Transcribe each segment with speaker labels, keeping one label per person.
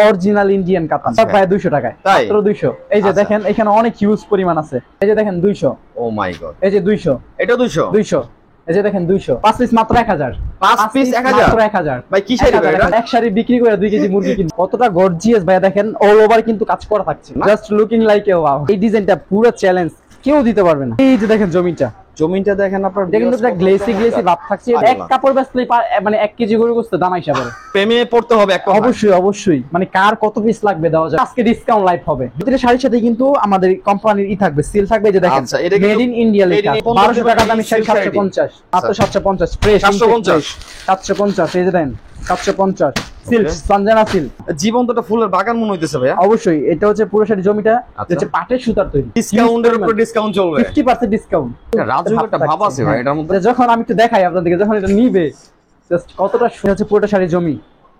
Speaker 1: Original Indian কাতান সব ভাই 200 টাকায়, মাত্র 200। এই যে দেখেন এখানে অনেক হিউজ পরিমাণ আছে। এই যে দেখেন 200।
Speaker 2: ও মাই গড,
Speaker 1: এই যে 200,
Speaker 2: এটা 200
Speaker 1: 200। এই যে দেখেন 200, 5 পিস মাত্র 1000,
Speaker 2: 5 পিস 1000,
Speaker 1: মাত্র 1000
Speaker 2: ভাই কি শাড়ি ভাই এটা?
Speaker 1: এক শাড়ি বিক্রি করে 2 কেজি মুরগি কিনতে। কতটা গর্জিয়াস ভাই, দেখেন অল ওভার কিন্তু কাজ করা থাকছে, just looking like a wow. এই ডিজাইনটা পুরো চ্যালেঞ্জ, কেউ দিতে পারবে না। এই যে দেখেন জমিনটা
Speaker 2: দেখেন আপনার,
Speaker 1: দেখেন তো গ্লেসি ভাব থাকছে। এক কাপড় বেচলেই মানে 1 কেজি গরু গোশত দাম হিসাবে
Speaker 2: প্রেমে পড়তে হবে একটা।
Speaker 1: অবশ্যই মানে কার কত পিস লাগবে দেওয়া যায়। আজকে ডিসকাউন্ট লাইভ হবে। প্রতিটা শাড়ির সাথে কিন্তু আমাদের কোম্পানির থাকবে, সিল থাকবে। যে দেখেন মেড ইন ইন্ডিয়া লেখা। 1200 টাকা দামের শাড়ি 750, মাত্র 750 ফ্রেশ 750। এই যে দেন 750 সিল্ক, সঞ্জনা সিল্ক।
Speaker 2: জীবন্তটা ফুলের বাগান মনে হইতেছে ভাইয়া।
Speaker 1: অবশ্যই এটা হচ্ছে পুরো শাড়ি জমিটা হচ্ছে পাটের সুতার তৈরি।
Speaker 2: ডিসকাউন্টের উপর ডিসকাউন্ট চলবে,
Speaker 1: 50% ডিসকাউন্ট।
Speaker 2: রাজু একটা ভাব আছে ভাই এটার মধ্যে।
Speaker 1: যখন আমি একটু দেখাই আপনাদেরকে, যখন এটা নিবে জাস্ট কতটা সুন্দর হচ্ছে পুরোটা শাড়ি জমি।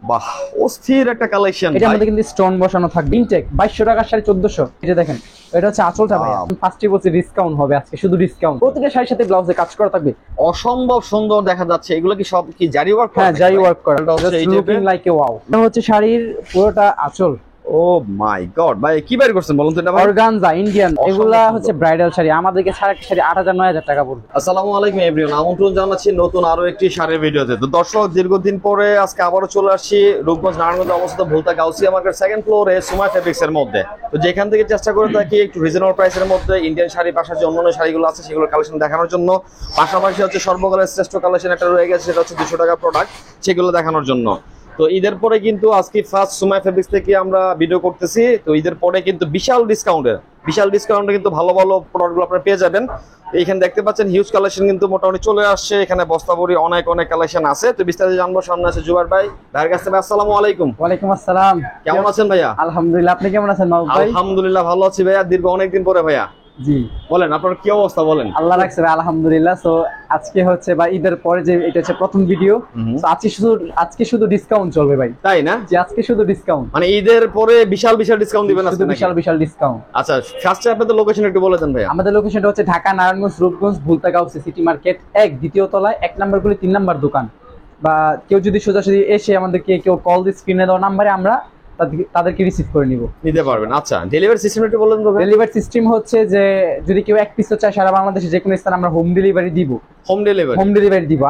Speaker 2: বাহ, অস্থির একটা কালেকশন।
Speaker 1: এটার মধ্যে কিন্তু স্টোন বসানো থাকবে। ইনটেক 2200 টাকার শাড়ি 1400। এটা দেখেন, এটা হচ্ছে আঁচলটা ভাই। ফার্স্টে বলছি ডিসকাউন্ট হবে আজকে, শুধু ডিসকাউন্ট। প্রতিটা শাড়ির সাথে ব্লাউজে কাজ করা থাকবে,
Speaker 2: অসম্ভব সুন্দর দেখা যাচ্ছে। এগুলো কি সব কি জারি ওয়ার্ক?
Speaker 1: হ্যাঁ, জারি ওয়ার্ক করা, লুকিং লাইক এ ওয়াও। এটা হচ্ছে শাড়ির পুরোটা আঁচল।
Speaker 2: ও মাই গড ভাই, কি বের করছেন বলুন তো এটা ভাই?
Speaker 1: অর্গানজা ইন্ডিয়ান, এগুলা হচ্ছে ব্রাইডাল শাড়ি। আমাদেরকে ছাড়া একটা শাড়ি 8000 9000 টাকা পড়বে।
Speaker 2: আসসালামু আলাইকুম এভরিওয়ান, আমন্ত্রণ জানাচ্ছি নতুন আরো একটি শাড়ির ভিডিওতে। তো দর্শক, দীর্ঘদিন পরে আজকে আবারও চলে আসছি রূপগঞ্জ নারায়ণগঞ্জে অবস্থিত ভুলতা গাউসিয়া মার্কেট সেকেন্ড ফ্লোরে সুমা ফেব্রিক্স এর মধ্যে। তো যেখান থেকে চেষ্টা করে থাকি একটু রিজনেবল প্রাইসের মধ্যে ইন্ডিয়ান শাড়ি, পাশাপাশি যে অন্যান্য শাড়িগুলো আছে সেগুলোর কালেকশন দেখানোর জন্য। পাশাপাশি হচ্ছে সর্বকালের শ্রেষ্ঠ কালেকশন একটা রয়ে গেছে, সেটা হচ্ছে 200 টাকা প্রোডাক্ট, সেগুলো দেখানোর জন্য। তো ঈদের পরে কিন্তু আজকে ফার্স্ট সুমাই ফেব্রিক্স থেকে আমরা ভিডিও করতেছি। তো ঈদের পরে কিন্তু বিশাল ডিসকাউন্টে কিন্তু ভালো ভালো প্রোডাক্টগুলো আপনারা পেয়ে যাবেন। এখানে দেখতে পাচ্ছেন হিউজ কালেকশন কিন্তু মোটামুটি চলে আসছে। এখানে বস্তাবরি অনেক কালেকশন আছে। তো বিস্তারিত জানবো, সামনে আছে জুবাইর ভাই, ভাইয়ের কাছ থেকে। আসসালামু আলাইকুম।
Speaker 1: ওয়ালাইকুম আসসালাম।
Speaker 2: কেমন আছেন ভাইয়া?
Speaker 1: আলহামদুলিল্লাহ, আপনি কেমন আছেন মাহবুব ভাই?
Speaker 2: আলহামদুলিল্লাহ ভালো আছি ভাইয়া, দীর্ঘ অনেকদিন পরে ভাইয়া।
Speaker 1: জি
Speaker 2: বলেন আপনার কি অবস্থা বলেন।
Speaker 1: আল্লাহ রাখছে ভাই, আলহামদুলিল্লাহ। সো আজকে হচ্ছে বা ঈদের পরে যে এটা হচ্ছে প্রথম ভিডিও। আজকে শুধু ডিসকাউন্ট চলবে ভাই, তাই না? যে আজকে শুধু ডিসকাউন্ট,
Speaker 2: মানে ঈদের পরে বিশাল ডিসকাউন্ট দিবেন আজকে?
Speaker 1: বিশাল ডিসকাউন্ট।
Speaker 2: আচ্ছা, ফার্স্টে আপনাদের লোকেশন একটু বলে দেন ভাই।
Speaker 1: আমাদের লোকেশনটা হচ্ছে ঢাকা নারায়ণগঞ্জ রূপগঞ্জ ভুলতা গাউসিয়া সিটি মার্কেট 1 দ্বিতীয় তলায় 1 নম্বর গলি 3 নম্বর দোকান। বা কেউ যদি সোজাসুজি এসে আমাদেরকে কেউ কল দিয়ে স্ক্রিনে দেওয়া নাম্বারে আমরা তাদেরকে রিসিভ করে নিতে পারবেন।
Speaker 2: আচ্ছা, ডেলিভারি সিস্টেম একটু বলেন তো।
Speaker 1: ডেলিভারি সিস্টেম হচ্ছে যে যদি কেউ এক পিসও চায় সারা বাংলাদেশে যে কোনো স্থানে আমরা হোম ডেলিভারি দিব।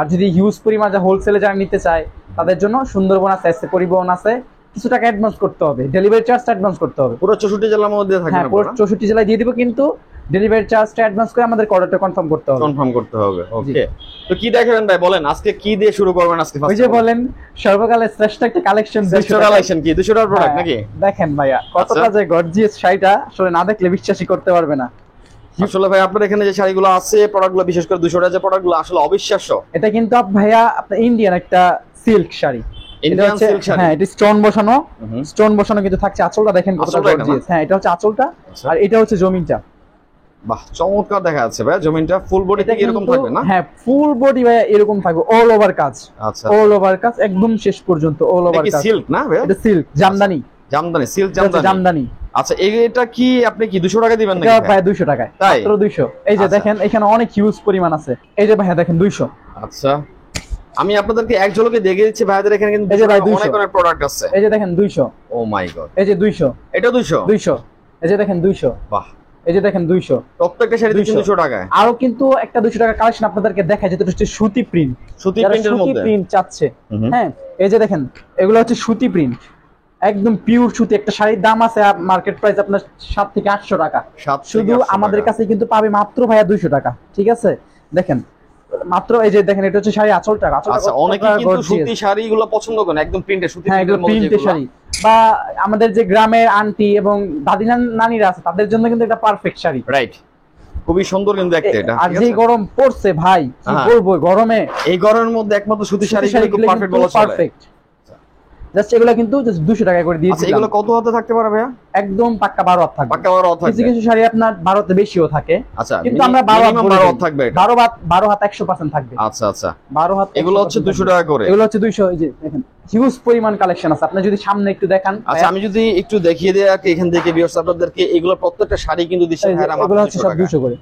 Speaker 1: আর যদি হিউজ পরিমাণ হোলসেলে যারা নিতে চায় তাদের জন্য সুন্দরবন আছে, পরিবহন আছে, কিছু টাকা অ্যাডভান্স করতে হবে, ডেলিভারি চার্জটা অ্যাডভান্স করতে হবে।
Speaker 2: পুরো 64 জেলার মধ্যে থাকবে?
Speaker 1: হ্যাঁ, পুরো 64 জেলায় দিয়ে দিব, কিন্তু ডেলিভারি চার্জটা অ্যাডভান্স করে আমাদের অর্ডারটা কনফার্ম করতে হবে।
Speaker 2: ওকে, তো কি দেখাবেন ভাই বলেন, আজকে কি দিয়ে শুরু করবেন আজকে?
Speaker 1: ওই যে বলেন সর্বকালের শ্রেষ্ঠ একটা কালেকশন।
Speaker 2: শ্রেষ্ঠ কালেকশন কি 200 টাকার প্রোডাক্ট নাকি?
Speaker 1: দেখেন ভাইয়া কতটা যে গর্জিয়াস শাড়িটা, আসলে না দেখলে বিশ্বাসই করতে পারবে না।
Speaker 2: আসলে ভাই আপনার এখানে যে শাড়িগুলো আছে, প্রোডাক্টগুলো বিশেষ করে 200 টাকার যে প্রোডাক্টগুলো আসলে অবিশ্বাস্য।
Speaker 1: এটা কিন্তু ভাইয়া আপনার ইন্ডিয়ান একটা silk sari.
Speaker 2: Indian silk sari,
Speaker 1: হ্যাঁ, এটা স্টোন বসানো কিন্তু থাকছে। আঁচলটা দেখেন কতটা গর্জিয়াস। হ্যাঁ, এটা হচ্ছে আঁচলটা, আর এটা হচ্ছে জমিনটা।
Speaker 2: বাহ, চমৎকার দেখা যাচ্ছে ভাই। জমিনটা ফুল বডি থেকে এরকম থাকবে না?
Speaker 1: হ্যাঁ, ফুল বডি ভাই এরকম থাকবে, অল ওভার কাজ।
Speaker 2: আচ্ছা,
Speaker 1: অল ওভার কাজ একদম শেষ পর্যন্ত অল ওভার কাজ।
Speaker 2: সিল্ক না ভাই?
Speaker 1: এটা সিল্ক জামদানি,
Speaker 2: সিল্ক
Speaker 1: জামদানি।
Speaker 2: আচ্ছা, এটা কি আপনি কি 200 টাকা দিবেন নাকি?
Speaker 1: এটা ভাই 200 টাকায়, মাত্র 200। এই যে দেখেন এখানে অনেক হিউজ পরিমাণ আছে। এই যে ভাইয়া দেখেন 200।
Speaker 2: আচ্ছা, আমি আপনাদেরকে এক ঝলকে দেখিয়ে দিচ্ছি ভাইদের এখানে কিন্তু অনেক প্রোডাক্ট আছে।
Speaker 1: এই যে দেখেন 200।
Speaker 2: ও মাই গড,
Speaker 1: এই যে 200,
Speaker 2: এটা 200।
Speaker 1: এই যে দেখেন 200।
Speaker 2: বাহ,
Speaker 1: এই যে দেখেন 200।
Speaker 2: প্রত্যেকটা শাড়ি 200 টাকায়।
Speaker 1: আরো কিন্তু একটা 200 টাকা কালেকশন আপনাদেরকে দেখাই, যেটা হচ্ছে সুতি প্রিন্ট।
Speaker 2: সুতি প্রিন্টের মধ্যে
Speaker 1: প্রিন্ট চাচ্ছে, হ্যাঁ, এই যে দেখেন এগুলো হচ্ছে সুতি প্রিন্ট, একদম পিওর সুতি। একটা শাড়ির দাম আছে মার্কেট প্রাইস আপনার 7 থেকে 800 টাকা। শুধু আমাদের কাছে কিন্তু পাবে মাত্র ভাইয়া 200 টাকা। ঠিক আছে, দেখেন মাত্র। এই যে দেখেন এটা হচ্ছে শাড়ি আঁচলটা।
Speaker 2: আচ্ছা, অনেকে কিন্তু সুতি শাড়িগুলো পছন্দ করেন, একদম প্রিন্টের সুতি
Speaker 1: প্রিন্টের শাড়ি। বা আমাদের যে গ্রামের আন্টি এবং দাদি নানিরা আছে তাদের জন্য কিন্তু এটা পারফেক্ট শাড়ি।
Speaker 2: রাইট, খুবই সুন্দর কিন্তু দেখতে এটা।
Speaker 1: আর যে গরম পড়ছে ভাই, কি বলবো, গরমে
Speaker 2: এই গরমের মধ্যে একমাত্র সুতি শাড়িগুলো পারফেক্ট বলা চলে।
Speaker 1: জাস্ট এগুলো কিন্তু জাস্ট 200 টাকা করে দিয়েছি।
Speaker 2: আচ্ছা, এগুলো কত হাতে থাকতে পারে ভাইয়া?
Speaker 1: একদম পাক্কা 12 হাত থাকবে।
Speaker 2: পাক্কা 12 হাত থাকবে।
Speaker 1: কিছু শাড়ি আপনার 12 তে বেশিও থাকে।
Speaker 2: আচ্ছা,
Speaker 1: কিন্তু আমরা 12
Speaker 2: হাত থাকবে।
Speaker 1: 12 হাত 100% থাকবে।
Speaker 2: আচ্ছা,
Speaker 1: 12 হাত।
Speaker 2: এগুলো হচ্ছে 200 টাকা করে।
Speaker 1: এগুলো হচ্ছে 200। এই যে দেখেন হিউজ পরিমাণ কালেকশন আছে, আপনি যদি সামনে একটু দেখান।
Speaker 2: আচ্ছা, আমি যদি একটু দেখিয়ে দেই এখান থেকে ভিউয়ার্স আপনাদেরকে, এগুলো প্রত্যেকটা শাড়ি কিন্তু দিশা ভাইরা মাত্র 200 করে।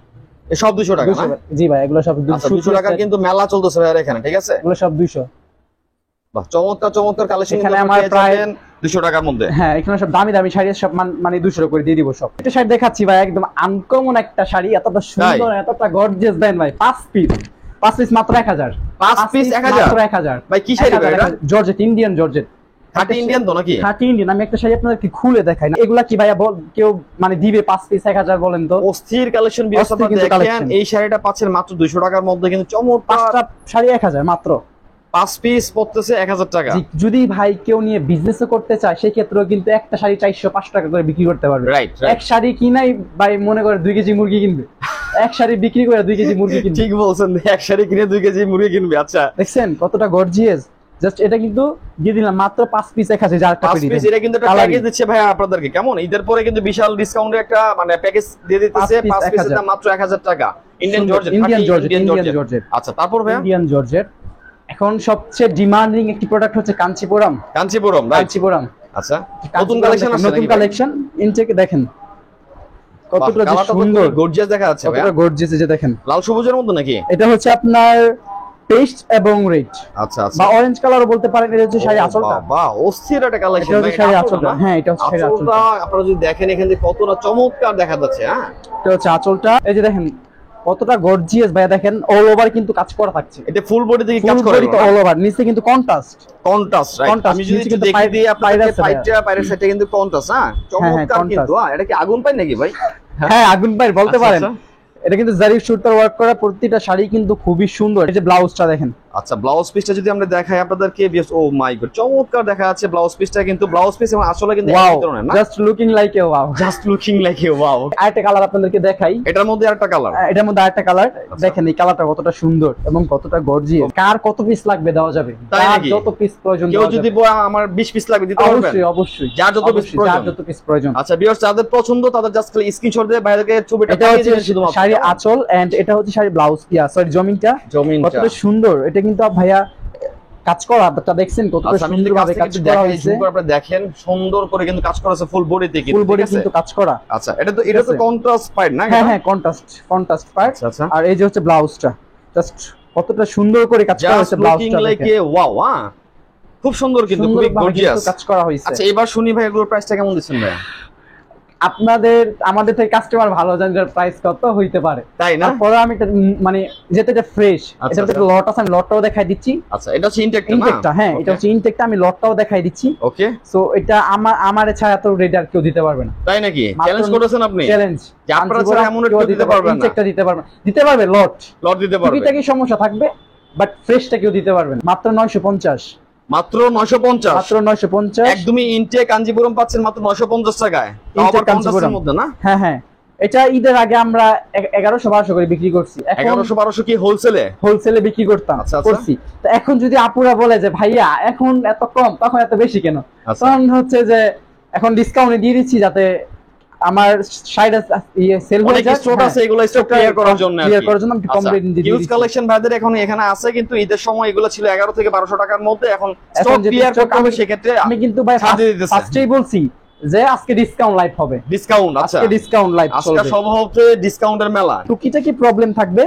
Speaker 2: এই সব 200 টাকা না?
Speaker 1: জি ভাই, এগুলো সব
Speaker 2: 200 টাকা কিন্তু মেলা চলতেছে ভাইরা এখানে। ঠিক আছে,
Speaker 1: এগুলো সব 200।
Speaker 2: বাহ, চমৎকার কালেকশন।
Speaker 1: এখানে আমার প্রায়
Speaker 2: 200 টাকার মধ্যে।
Speaker 1: হ্যাঁ, এখানে সব দামি দামি শাড়ি সব মানে 200 করে দিয়ে দিব সব। এটা শাড়ি দেখাচ্ছি ভাই, একদম আনকমন একটা শাড়ি, এতটা সুন্দর এতটা গর্জিয়াস। দেন ভাই 5 পিস মাত্র 1000।
Speaker 2: 5 পিস 1000
Speaker 1: মাত্র 1000।
Speaker 2: ভাই কি শাড়ি ভাই এটা?
Speaker 1: Georgette, Indian georgette.
Speaker 2: খাঁটি ইন্ডিয়ান তো নাকি?
Speaker 1: খাঁটি ইন্ডিয়ান। আমি একটা শাড়ি আপনাদেরকে খুলে দেখাই না, এগুলা কি ভাইয়া কেউ মানে দিবে 5 পিস 1000 বলেন তো?
Speaker 2: অস্থির কালেকশন বিয়াস, আপনারা দেখেন এই শাড়িটা পাচ্ছেন মাত্র 200 টাকার মধ্যে, কিন্তু চমৎকার।
Speaker 1: 5টা শাড়ি 1000 মাত্র।
Speaker 2: 5 পিস পড়তেছে 1000 টাকা।
Speaker 1: যদি ভাই কেউ নিয়ে বিজনেসও করতে চায় সেই ক্ষেত্রেও কিন্তু একটা শাড়ি 405 টাকা করে বিক্রি করতে পারবে।
Speaker 2: রাইট।
Speaker 1: এক শাড়ি কিনাই ভাই মনে করে 2 কেজি মুরগি কিনবে, এক শাড়ি বিক্রি করে 2 কেজি মুরগি কিনবে।
Speaker 2: ঠিক বলছেন, এক শাড়ি কিনে 2 কেজি মুরগি কিনবে। আচ্ছা,
Speaker 1: দেখছেন কতটা গর্জিয়াস। জাস্ট এটা কিন্তু দিয়ে দিলাম মাত্র 5 পিস 1000। যার একটা
Speaker 2: 5 পিস এটা কিন্তু একটা প্যাকেজ দিচ্ছে ভাই আপনাদেরকে। কেমন ঈদের পরে কিন্তু বিশাল ডিসকাউন্টে একটা মানে প্যাকেজ দিয়ে দিতেছে। 5 পিসের দাম মাত্র 1000 টাকা। Indian georgette,
Speaker 1: Indian georgette.
Speaker 2: আচ্ছা, তারপর ভাই
Speaker 1: ইন্ডিয়ান জর্জেট। এখন সবচেয়ে ডিমান্ডিং একটি প্রোডাক্ট হচ্ছে কাঞ্চিপুরম। কাঞ্চিপুরম
Speaker 2: আচ্ছা, নতুন কালেকশন আসছে,
Speaker 1: নতুন কালেকশন। ইনটেকে দেখেন কতটা সুন্দর
Speaker 2: গর্জিয়াস দেখা যাচ্ছে ভাই।
Speaker 1: কতটা গর্জিয়াস, এই যে দেখেন
Speaker 2: লাল সবুজের মধ্যে নাকি?
Speaker 1: এটা হচ্ছে আপনার পেস্ট এবং রেড।
Speaker 2: আচ্ছা আচ্ছা,
Speaker 1: বা অরেঞ্জ কালারও বলতে পারেন। এটা হচ্ছে শাড়ি আঁচলটা।
Speaker 2: বাহ, অস্থির একটা কালেকশন।
Speaker 1: এটা হচ্ছে শাড়ি আঁচলটা। হ্যাঁ, এটা হচ্ছে শাড়ি আঁচলটা।
Speaker 2: আপনারা যদি দেখেন এখানে কতটা চমৎকার দেখা যাচ্ছে। হ্যাঁ,
Speaker 1: এটা হচ্ছে আঁচলটা। এই যে দেখেন কতটা গর্জিয়াস ভাই, দেখেন অল ওভার কিন্তু কাজ করা থাকছে।
Speaker 2: এটা ফুল বডি থেকে কাজ করা,
Speaker 1: অল ওভার। নিচে কিন্তু কন্ট্রাস্ট,
Speaker 2: রাইট। আমি যদি একটু দেখিয়ে দিই আপনাদের পাইরের সাইডে কিন্তু কন্ট্রাস্ট। হ্যাঁ, চমৎকার কিন্তু। এটা কি আগুন পায় নাকি ভাই?
Speaker 1: হ্যাঁ, আগুন পায় বলতে পারেন। এটা কিন্তু জারি সুতার ওয়ার্ক করা, প্রতিটা শাড়ি কিন্তু খুবই সুন্দর। এই যে ব্লাউজটা দেখেন।
Speaker 2: আচ্ছা, ব্লাউজ পিসটা যদি আমরা দেখাই আপনাদেরকে, ও মাই গড, চমৎকার দেখা যাচ্ছে ব্লাউজ পিসটা। কিন্তু ব্লাউজ পিস এবং আসলে কিন্তু
Speaker 1: ওয়াও,
Speaker 2: একই ধরনের না?
Speaker 1: Just looking like a wow,
Speaker 2: just looking like a wow.
Speaker 1: আরেকটা কালার আপনাদেরকে দেখাই।
Speaker 2: এটার মধ্যে আরেকটা কালার।
Speaker 1: এটার মধ্যে আরেকটা কালার দেখেন। এই কালারটা কতটা সুন্দর এবং কতটা গর্জিয়াস। কার কত পিস লাগবে দেওয়া যাবে, তার যত পিস প্রয়োজন।
Speaker 2: কেউ যদি আমার 20 পিস লাগবে দিতে পারবেন?
Speaker 1: অবশ্যই অবশ্যই,
Speaker 2: যার যত পিস প্রয়োজন। আচ্ছা ভিউয়ার্স, যাদের পছন্দ তাদের জাস্ট খালি স্ক্রিনশট দিয়ে বাইরেকে ছবিটা পাঠিয়ে দিবেন শুধুমাত্র।
Speaker 1: শাড়ি আঁচল এন্ড এটা হচ্ছে শাড়ি ব্লাউজ। সরি, জমিনটা কতটা সুন্দর। এটা কিন্তু ভাইয়া কাজ করা, আপনারা দেখছেন কতটা সুন্দর ভাবে কাজ করা হয়েছে।
Speaker 2: আপনারা দেখেন সুন্দর করে কিন্তু কাজ করা আছে ফুল বডিতে,
Speaker 1: ফুল বডি কিন্তু কাজ করা।
Speaker 2: আচ্ছা, এটা তো কন্ট্রাস্ট পাইড না?
Speaker 1: হ্যাঁ হ্যাঁ, কন্ট্রাস্ট পাইড।
Speaker 2: আচ্ছা,
Speaker 1: আর এই যে হচ্ছে ব্লাউজটা, জাস্ট কতটা সুন্দর করে কাজ করা হয়েছে ব্লাউজটা।
Speaker 2: ওয়াও, খুব সুন্দর কিন্তু, খুবই গর্জিয়াস
Speaker 1: কাজ করা হয়েছে।
Speaker 2: আচ্ছা, এবার শুনি ভাই এগুলোর প্রাইসটা কেমন দিচ্ছেন ভাই?
Speaker 1: আমাদের থেকে কাস্টমার ভালো জানেন এর প্রাইস কত হইতে পারে,
Speaker 2: তাই না?
Speaker 1: তারপরে আমি মানে যেটা ফ্রেশ, এটা তো লট আছে, আমি লটটাও দেখাই দিচ্ছি।
Speaker 2: আচ্ছা, এটা হচ্ছে ইনটেকটা।
Speaker 1: হ্যাঁ, এটা হচ্ছে ইনটেকটা, আমি লটটাও দেখাই দিচ্ছি।
Speaker 2: ওকে,
Speaker 1: সো এটা আমার ছাড়া তো রেড আর কেউ দিতে পারবে না।
Speaker 2: তাই নাকি? চ্যালেঞ্জ করেছেন আপনি?
Speaker 1: চ্যালেঞ্জ,
Speaker 2: যে আপনারা ছাড়া এমন কেউ দিতে পারবে না।
Speaker 1: ইনটেকটা দিতে পারবে, লট
Speaker 2: দিতে পারবে।
Speaker 1: এটা কি সমস্যা থাকবে, বাট ফ্রেশটা কেউ দিতে পারবে না। মাত্র 950।
Speaker 2: মাত্র 950। একদমই ইনটেক কাঞ্জিপুরম পাচ্ছেন মাত্র 950 টাকায়।
Speaker 1: ইনটেক কাঞ্জিপুরম মধ্যে না? হ্যাঁ হ্যাঁ, এটা ঈদের আগে আমরা 1100-1200 করে বিক্রি করছি।
Speaker 2: 1100-1200 কি হোলসেলে বিক্রি করতাম?
Speaker 1: করছি। তো এখন যদি আপুরা বলে যে ভাইয়া এখন এত কম, তখন এত বেশি কেন? তখন হচ্ছে যে এখন ডিসকাউন্টে দিয়ে দিচ্ছি যাতে আমার সাইড সেল হয়ে যায়।
Speaker 2: স্টক আছে, এগুলো স্টক ক্লিয়ার করার জন্য
Speaker 1: আমি কম রেট দিয়ে দিচ্ছি।
Speaker 2: হিউজ কালেকশন ভাইদের এখন এখানে আছে, কিন্তু ঈদের সময় এগুলো ছিল 11 থেকে 1200 টাকার মধ্যে। এখন স্টক ক্লিয়ার করতে হবে, সেক্ষেত্রে
Speaker 1: আমি কিন্তু ভাই ফার্স্টেই বলছি যে আজকে ডিসকাউন্ট লাইভ হবে।
Speaker 2: ডিসকাউন্ট, আচ্ছা,
Speaker 1: আজকে ডিসকাউন্ট লাইভ চলবে।
Speaker 2: আজকে সব হচ্ছে ডিসকাউন্টের মেলা।
Speaker 1: টুকিটা কি প্রবলেম থাকবে,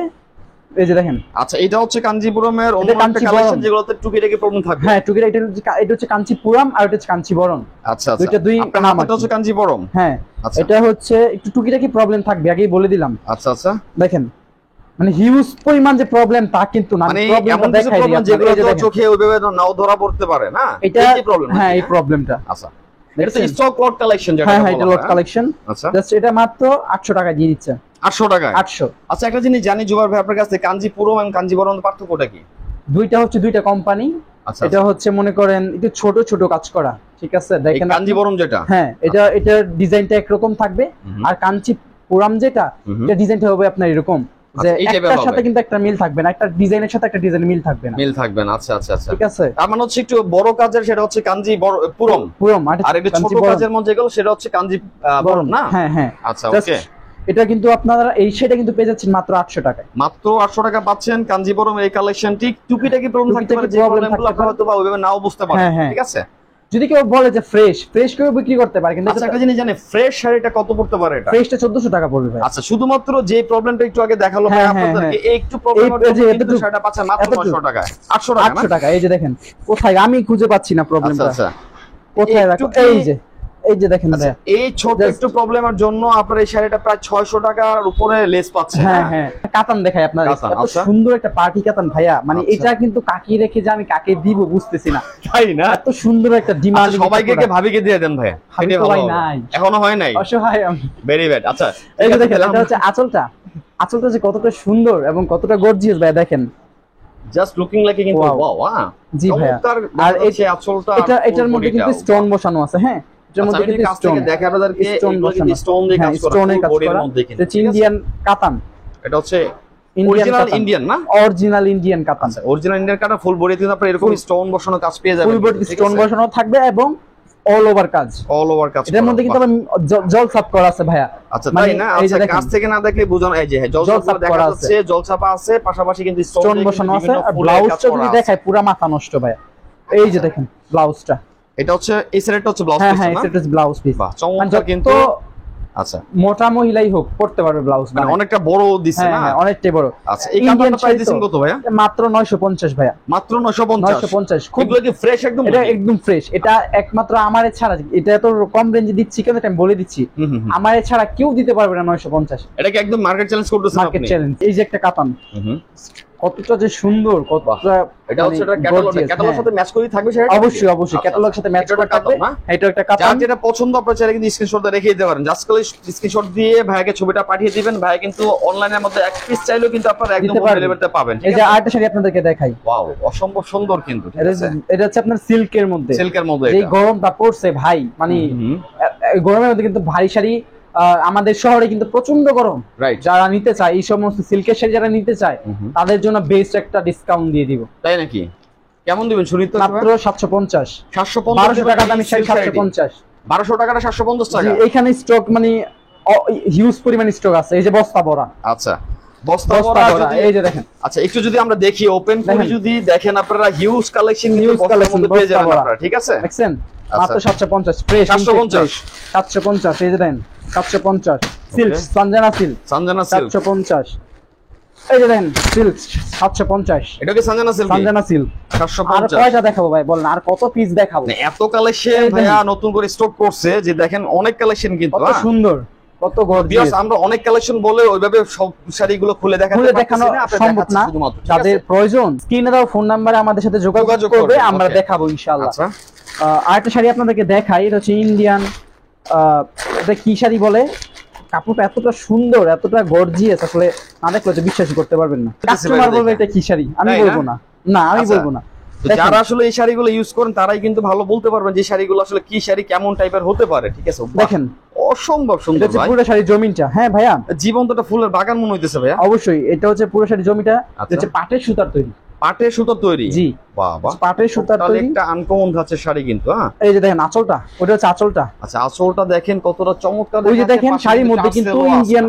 Speaker 1: এই যে দেখেন।
Speaker 2: আচ্ছা, এটা হচ্ছে কাঞ্জিপুরমের অন্য একটা কালেকশন যেগুলোতে টুকিটাকি প্রবলেম থাকবে।
Speaker 1: হ্যাঁ, টুকিটা এটা হচ্ছে কাঞ্চিপুরম আর এটা হচ্ছে কাঞ্চিবরম।
Speaker 2: আচ্ছা আচ্ছা, দুই নাম। এটা হচ্ছে কাঞ্জিপুরম।
Speaker 1: হ্যাঁ, এটা হচ্ছে একটু টুকিটাকি প্রবলেম থাকবে, আগেই বলে দিলাম।
Speaker 2: আচ্ছা আচ্ছা,
Speaker 1: দেখেন মানে হিউজ পরিমাণ যে প্রবলেম তা কিন্তু না,
Speaker 2: মানে এমন কিছু প্রবলেম যেগুলো চোখে ওইভাবে নাও ধরা পড়তে পারে না,
Speaker 1: এটা প্রবলেম। হ্যাঁ, এই প্রবলেমটা।
Speaker 2: আচ্ছা, এটা তো স্টক লট কালেকশন যেটা।
Speaker 1: হ্যাঁ, এটা লট কালেকশন।
Speaker 2: আচ্ছা,
Speaker 1: জাস্ট এটা মাত্র 800 টাকা দিয়ে দিচ্ছে।
Speaker 2: 800 টাকায়?
Speaker 1: 800।
Speaker 2: আচ্ছা, একটা জিনিস জানি জুবাইর ভাই আপনার কাছে, কাঞ্জিপুরম এবং কাঞ্জিবরম পার্থক্যটা কি?
Speaker 1: দুইটা হচ্ছে দুইটা কোম্পানি। এটা হচ্ছে মনে করেন একটু ছোট ছোট কাজ করা, ঠিক আছে? দেখেন
Speaker 2: কাঞ্জিবরম যেটা,
Speaker 1: হ্যাঁ, এটার ডিজাইনটা একরকম থাকবে। আর কাঞ্চিপুরম যেটা, এটা ডিজাইনটা হবে আপনার এরকম, যে একটার সাথে কিন্তু একটা মিল থাকবে না, একটা ডিজাইনের সাথে একটা ডিজাইনের মিল থাকবে না।
Speaker 2: আচ্ছা আচ্ছা আচ্ছা,
Speaker 1: ঠিক আছে।
Speaker 2: তার মানে হচ্ছে একটু বড় কাজের সেটা হচ্ছে কাঞ্জিপুরম, আর একটু ছোট কাজের মধ্যে যেগুলো সেটা হচ্ছে কাঞ্জিবরম না?
Speaker 1: হ্যাঁ হ্যাঁ,
Speaker 2: আচ্ছা, ওকে।
Speaker 1: এটা কিন্তু আপনারা এই সেটা কিন্তু পেয়ে যাচ্ছেন মাত্র 800 টাকায়।
Speaker 2: মাত্র 800 টাকা পাচ্ছেন কাঞ্জিবরম এই কালেকশনটি। টুকিটাকি প্রবলেম থাকতে পারে, যে প্রবলেমগুলো আপনারা হয়তো বা ওইভাবে নাও বুঝতে পারেন, ঠিক আছে?
Speaker 1: যদি কেউ বলে যে ফ্রেশ কেউ বিক্রি করতে পারে, কিন্তু
Speaker 2: আচ্ছা, একটা জিনিস জানেন, ফ্রেশ শাড়িটা কত পড়তে পারে? এটা
Speaker 1: ফ্রেশটা 1400 টাকা পড়বে ভাই।
Speaker 2: আচ্ছা, শুধুমাত্র যে প্রবলেমটা একটু আগে দেখালো ভাই আপনাদেরকে, একটু প্রবলেম হচ্ছে কিন্তু শাড়িটা পাচ্ছেন মাত্র 900 টাকায়। 800 টাকা,
Speaker 1: 800 টাকা। এই যে দেখেন, কোথায় আমি খুঁজে পাচ্ছি না প্রবলেমটা।
Speaker 2: আচ্ছা,
Speaker 1: কোথায় রাখো? এই যে দেখেন ভাইয়া,
Speaker 2: এই ছোট একটু প্রবলেমের জন্য আপনার এই শাড়িটা প্রায় 600 টাকার উপরে লেস পাচ্ছে।
Speaker 1: হ্যাঁ হ্যাঁ, কাতান দেখাই আপনার, এত সুন্দর একটা পার্টি কাতান ভাইয়া, মানে এটা কিন্তু কাকে রেখে যে আমি কাকে দিব বুঝতেছি না,
Speaker 2: তাই না?
Speaker 1: এত সুন্দর একটা ডিমান্ড।
Speaker 2: সবাইকে ভাবিকে দিয়ে দেন ভাইয়া,
Speaker 1: ভাই নাই,
Speaker 2: এখনো হয় নাই,
Speaker 1: অসহায় আমি।
Speaker 2: Very bad. আচ্ছা
Speaker 1: এই যে দেখেন, এটা হচ্ছে আঁচলটা যে কতটা সুন্দর এবং কতটা গর্জিয়াস ভাইয়া, দেখেন
Speaker 2: জাস্ট লুকিং লাইক কিন্তু ওয়াও।
Speaker 1: জি ভাইয়া, আর এই আঁচলটা এটার মধ্যে কিন্তু স্টোন বসানো আছে। হ্যাঁ, এটার মধ্যে কিন্তু স্টোন দেখা আপনাদেরকে, স্টোন বসানো, স্টোন দিয়ে কাজ করা, স্টোনের কাজ করা, এটা ইন্ডিয়ান কাতান।
Speaker 2: এটা হচ্ছে অরিজিনাল ইন্ডিয়ান না?
Speaker 1: অরিজিনাল ইন্ডিয়ান কাতান,
Speaker 2: অরিজিনাল ইন্ডিয়ান কাটা ফুল বডি কিন্তু আপনারা এরকম স্টোন বসানো কাজ পেয়ে যাবেন,
Speaker 1: ফুল বডি স্টোন বসানো থাকবে এবং অল ওভার কাজ, এটার মধ্যে কিন্তু জল ছাপ করা আছে ভাইয়া।
Speaker 2: আচ্ছা তাই না? আচ্ছা কাছ থেকে না দেখলে বোঝানো, এই যে জল ছাপ দেখা যাচ্ছে, জল ছাপা আছে, পাশাপাশি কিন্তু
Speaker 1: স্টোন বসানো আছে। আর ব্লাউজটা যদি দেখায় পুরো মাথা নষ্ট ভাইয়া, এই যে দেখেন ব্লাউজটা,
Speaker 2: এটা হচ্ছে এই সেটটা হচ্ছে ব্লাউজ পিস না?
Speaker 1: হ্যাঁ, এই সেটটা ব্লাউজ পিস।
Speaker 2: বাহ, চমৎকার কিন্তু। আচ্ছা,
Speaker 1: মোটা মহিলাই হোক পড়তে পারবে ব্লাউজ,
Speaker 2: মানে অনেকটা বড় দিছে না?
Speaker 1: হ্যাঁ, অনেকটাই বড়।
Speaker 2: আচ্ছা, এই কাপড়টা প্রাইস দিছেন কত ভাইয়া?
Speaker 1: মাত্র 950 ভাইয়া,
Speaker 2: মাত্র 950। এগুলো কি ফ্রেশ একদম?
Speaker 1: এটা একদম ফ্রেশ, এটা একমাত্র আমারে ছাড়া, এটা এত কম রেঞ্জে দিচ্ছি কেন এটা আমি বলে দিচ্ছি, আমারে ছাড়া কেউ দিতে পারবে না 950।
Speaker 2: এটা কি একদম মার্কেট চ্যালেঞ্জ করতেছেন আপনি?
Speaker 1: Market challenge. এই যে একটা কাতান, কতটা যে সুন্দর, কতটা
Speaker 2: এটা হচ্ছে এটা ক্যাটালগের সাথে ম্যাচ করে থাকবে সেটা?
Speaker 1: অবশ্যই অবশ্যই ক্যাটালগের সাথে ম্যাচ করে থাকবে। এটা একটা কাতান,
Speaker 2: যার যেটা পছন্দ আপনারা চাইলে কিন্তু স্ক্রিনশটটা রেখে দিতে পারেন, জাস্ট খালি স্ক্রিনশট দিয়ে ভাইকে ছবিটা পাঠিয়ে দিবেন, ভাই কিন্তু অনলাইনের মধ্যে এক পিস চাইলেও কিন্তু আপনারা একদম হোম ডেলিভারিতে পাবেন।
Speaker 1: এই যে আরেকটা শাড়ি আপনাদেরকে দেখাই,
Speaker 2: ওয়াও, অসম্ভব সুন্দর কিন্তু।
Speaker 1: এটা হচ্ছে আপনার সিল্কের মধ্যে,
Speaker 2: এই
Speaker 1: গরমটা পড়ছে ভাই, মানে গরমের মধ্যে কিন্তু ভারী শাড়ি, আমাদের শহরে কিন্তু প্রচন্ড গরম, যারা নিতে চায় এই সমস্ত সিল্কের শাড়ি যারা নিতে চায় তাদের জন্য বেস্ট একটা ডিসকাউন্ট দিয়ে দিব।
Speaker 2: তাই নাকি? কেমন দিবেন শুনি তো?
Speaker 1: মাত্র 750।
Speaker 2: 750
Speaker 1: টাকা দামি শাড়ি 750।
Speaker 2: 1200 টাকাটা 750 টাকা।
Speaker 1: এখানে স্টক মানে হিউজ পরিমাণ স্টক আছে, এই যে বস্তা ভরা।
Speaker 2: আচ্ছা, বস্তা ভরা,
Speaker 1: এই যে দেখেন।
Speaker 2: আচ্ছা, একটু যদি আমরা দেখি ওপেন করে যদি দেখেন আপনারা হিউজ কালেকশন পেয়ে যাবেন আপনারা, ঠিক আছে?
Speaker 1: দেখছেন মাত্র 750 ফ্রেশ। 750 এই যে দেখেন, 750 সিল্ক, সঞ্জনা সিল্ক, 750। এই যে দেখেন সিল্ক 750।
Speaker 2: এটা কি সঞ্জনা সিল্ক?
Speaker 1: সঞ্জনা সিল্ক
Speaker 2: 750।
Speaker 1: আর কয়টা দেখাবো ভাই বলেন, আর কত পিস দেখাবো?
Speaker 2: এত কালেকশন ভাইয়া নতুন করে স্টক করছে যে দেখেন অনেক কালেকশন কিন্তু,
Speaker 1: কত সুন্দর, কত গর্জিয়াস।
Speaker 2: আমরা অনেক কালেকশন বলে ওইভাবে সব শাড়িগুলো খুলে দেখানো
Speaker 1: সম্ভব না, যাদের প্রয়োজন স্ক্রিনে দাও ফোন নাম্বারে আমাদের সাথে যোগাযোগ করবে, আমরা দেখাবো ইনশাআল্লাহ। আচ্ছা, আরেকটা শাড়ি আপনাদেরকে দেখাই, এটা হচ্ছে ইন্ডিয়ান, এটা কি শাড়ি বলে, কাপড়টা এতটা সুন্দর, এতটা গর্জিয়াস, আসলে না দেখলে তো বিশ্বাসই করতে পারবেন না। কাস্টমার বলবে এটা কি শাড়ি, আমি বলবো না, আমি বলবো না।
Speaker 2: যারা আসলে এই শাড়িগুলো ইউজ করেন তারাই কিন্তু ভালো বলতে পারবেন যে শাড়িগুলো আসলে কি শাড়ি, কেমন টাইপের হতে পারে, ঠিক আছে? দেখেন অসম্ভব সুন্দর ভাই,
Speaker 1: পুরো শাড়ি জমিটা। হ্যাঁ ভাইয়া,
Speaker 2: জীবন্তটা ফুলের বাগান মনে হইতেছে ভাইয়া।
Speaker 1: অবশ্যই, এটা হচ্ছে পুরো শাড়ি জমিটা, হচ্ছে পাটের সুতার তৈরি।
Speaker 2: পাটের সুতার তৈরি? জি বাবা,
Speaker 1: পাটের সুতার তৈরি,
Speaker 2: একটা আনকমন ধাঁচের শাড়ি কিন্তু। হ্যাঁ,
Speaker 1: এই যে দেখেন আঁচলটা, ওটা হচ্ছে আঁচলটা।
Speaker 2: আচ্ছা, আঁচলটা দেখেন কতটা চমৎকার।
Speaker 1: ওই যে দেখেন শাড়ির মধ্যে কিন্তু ইন্ডিয়ান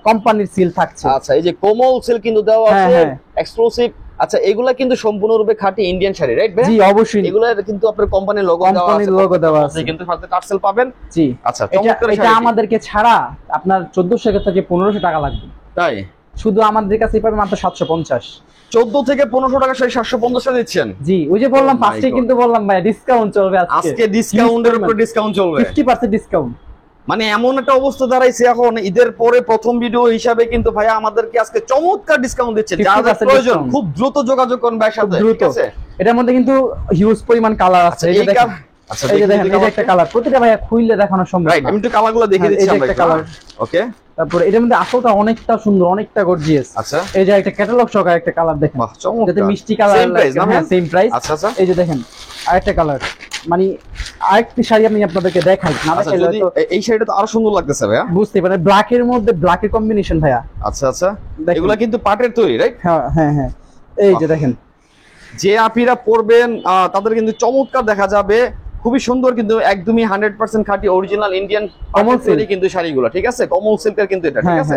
Speaker 1: কোম্পানির সিল থাকছে।
Speaker 2: আচ্ছা, এই যে কোমল সিল কিন্তু দেওয়া আছে, এক্সক্লুসিভ। আচ্ছা, এগুলা কিন্তু সম্পূর্ণরূপে খাঁটি ইন্ডিয়ান শাড়ি, রাইট ভাই?
Speaker 1: জি অবশ্যই,
Speaker 2: এগুলা কিন্তু আপনার কোম্পানির লোগো দেওয়া আছে, কিন্তু সাথে টার্সেল পাবেন। জি আচ্ছা, চমৎকার শাড়ি।
Speaker 1: এটা আমাদেরকে ছাড়া আপনার 1400 থেকে 1500 টাকা লাগবে, তাই শুধু আমাদের কাছে পাবেন মাত্র 750।
Speaker 2: 14 থেকে 1500 টাকা শাড়ি 750 টাকা দিচ্ছেন? জি, ওই যে বললাম ফার্স্টে কিন্তু বললাম ভাই ডিসকাউন্ট চলবে আজকে ডিসকাউন্টের উপর ডিসকাউন্ট চলবে, 50% ডিসকাউন্ট। মানে এমন একটা অবস্থা দাঁড়াইছে এখন, ঈদের পরে প্রথম ভিডিও হিসাবে কিন্তু ভাইয়া আমাদেরকে আজকে চমৎকার ডিসকাউন্ট দিচ্ছে। যাদের প্রয়োজন খুব দ্রুত যোগাযোগ করুন ভাইয়ের সাথে, ঠিক আছে? এটার মধ্যে কিন্তু হিউজ পরিমাণ কালার আছে, এই যে দেখেন। আচ্ছা, এই যে দেখেন, এই যে একটা কালার, প্রতিটা ভাইয়া খুইলে দেখানো সম্ভব না। আমি একটু কালারগুলো দেখিয়ে দিচ্ছি আমরা। এই যে একটা কালার, ওকে। তারপরে এটার মধ্যে আসলটা অনেকটা সুন্দর, অনেকটা গর্জিয়াস। আচ্ছা, এই যে একটা ক্যাটালগ সহকারে একটা কালার দেখেন, বাহ চমৎকার, যেটা মিষ্টি কালার, হ্যাঁ সেম প্রাইস। আচ্ছা আচ্ছা, এই যে দেখেন আরেকটা কালার, মানে আরেকটি শাড়ি আমি আপনাদেরকে দেখাই না, দেখাইলে তো এই শাড়িটা তো আরো সুন্দর লাগতেছে ভাইয়া, বুঝতে পারেন ব্ল্যাক এর মধ্যে ব্ল্যাক এর কম্বিনেশন ভাইয়া। আচ্ছা আচ্ছা, এগুলা কিন্তু পাটের তৈরি, রাইট? হ্যাঁ হ্যাঁ হ্যাঁ, এই যে দেখেন, যে আপিরা পরবেন তাদের কিন্তু চমৎকার দেখা যাবে, খুবই সুন্দর, কিন্তু একদমই 100% খাঁটি অরিজিনাল ইন্ডিয়ান কমল সিল্ক কিন্তু শাড়িগুলো, ঠিক আছে? কমল সিল্কের কিন্তু এটা, ঠিক আছে?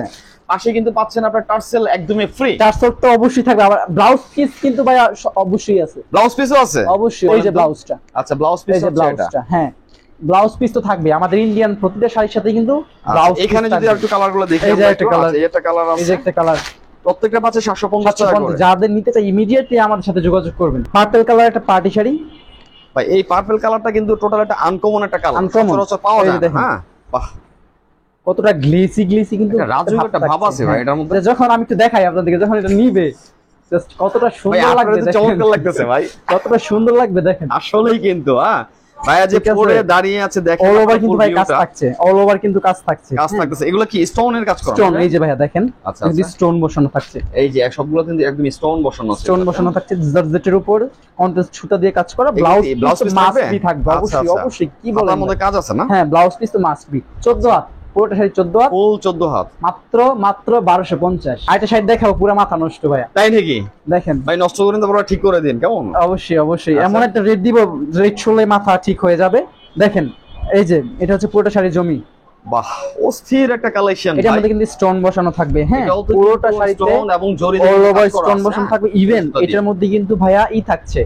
Speaker 2: পাশে কিন্তু পাচ্ছেন আপনার টার্সেল একদমই ফ্রি। টার্সেল তো অবশ্যই থাকবে, আবার ব্লাউজ পিস কিন্তু ভাই অবশ্যই আছে, ব্লাউজ পিসও আছে অবশ্যই। এই যে ব্লাউজটা, আচ্ছা ব্লাউজ পিস হচ্ছে এটা, হ্যাঁ ব্লাউজ পিস তো থাকবে আমাদের ইন্ডিয়ান প্রতিটা শাড়ির সাথে কিন্তু ব্লাউজ। এখানে যদি একটু কালারগুলো দেখি, এই যে একটা কালার, এই একটা কালার আছে, এই যে একটা কালার, প্রত্যেকটা পাচ্ছে 750 টাকা করে। যাদের নিতে চাই ইমিডিয়েটলি আমাদের সাথে যোগাযোগ করবেন। পার্পল কালার একটা পার্টি শাড়ি, ভাই এই পার্পল কালারটা কিন্তু টোটাল একটা আনকমন একটা কালার, সচরাচর পাওয়া যায় না। হ্যাঁ বাহ,
Speaker 1: কতটা গ্লিসি কিন্তু
Speaker 2: রাজুক একটা ভাব আছে ভাই এটার মধ্যে।
Speaker 1: যখন আমি একটু দেখাই আপনাদেরকে, যখন এটা নিবে জাস্ট কতটা সুন্দর লাগবে,
Speaker 2: চমৎকার লাগতেছে ভাই,
Speaker 1: কতটা সুন্দর লাগবে দেখেন
Speaker 2: আসলেই কিন্তু। হ্যাঁ ভাইয়া যে পরে দাঁড়িয়ে আছে দেখেন,
Speaker 1: অল ওভার কিন্তু ভাই কাজ থাকছে, অল ওভার কিন্তু কাজ থাকছে,
Speaker 2: কাজ থাকতেছে। এগুলো কি স্টোনের কাজ করা?
Speaker 1: স্টোন, এই যে ভাইয়া দেখেন,
Speaker 2: আচ্ছা
Speaker 1: স্টোন বসানো থাকছে,
Speaker 2: এই যে সবগুলো কিন্তু একদম স্টোন বসানো আছে,
Speaker 1: স্টোন বসানো থাকছে জর্জেটের উপর কন্ট্রাস্ট সুতা দিয়ে কাজ করা। ব্লাউজ পিস মাস্ট বি থাকবে অবশ্যই, অবশ্যই। কি বলেন,
Speaker 2: তার মধ্যে কাজ আছে না?
Speaker 1: হ্যাঁ, ব্লাউজ পিস তো মাস্ট বি। 14 হাত পুরোটা শাড়ি, 14 হাত,
Speaker 2: ফুল 14 হাত,
Speaker 1: মাত্র 1250। আরেকটা শাড়ি দেখাও, পুরো মাথা নষ্ট ভাইয়া।
Speaker 2: তাই নাকি?
Speaker 1: দেখেন
Speaker 2: ভাই নষ্ট করেন তো, ঠিক করে দিন কেমন?
Speaker 1: অবশ্যই অবশ্যই, এমন একটা রেট দিব, রেট শুনলে মাথা ঠিক হয়ে যাবে। দেখেন এই যে এটা হচ্ছে পুরোটা শাড়ি জমি,
Speaker 2: বাহ অস্থির একটা কালেকশন।
Speaker 1: এটার মধ্যে কিন্তু স্টোন বসানো থাকবে। হ্যাঁ, পুরোটা শাড়িতে
Speaker 2: স্টোন এবং জরি
Speaker 1: অল ওভার স্টোন বসানো থাকবে। ইভেন এটার মধ্যে কিন্তু ভাইয়া থাকছে,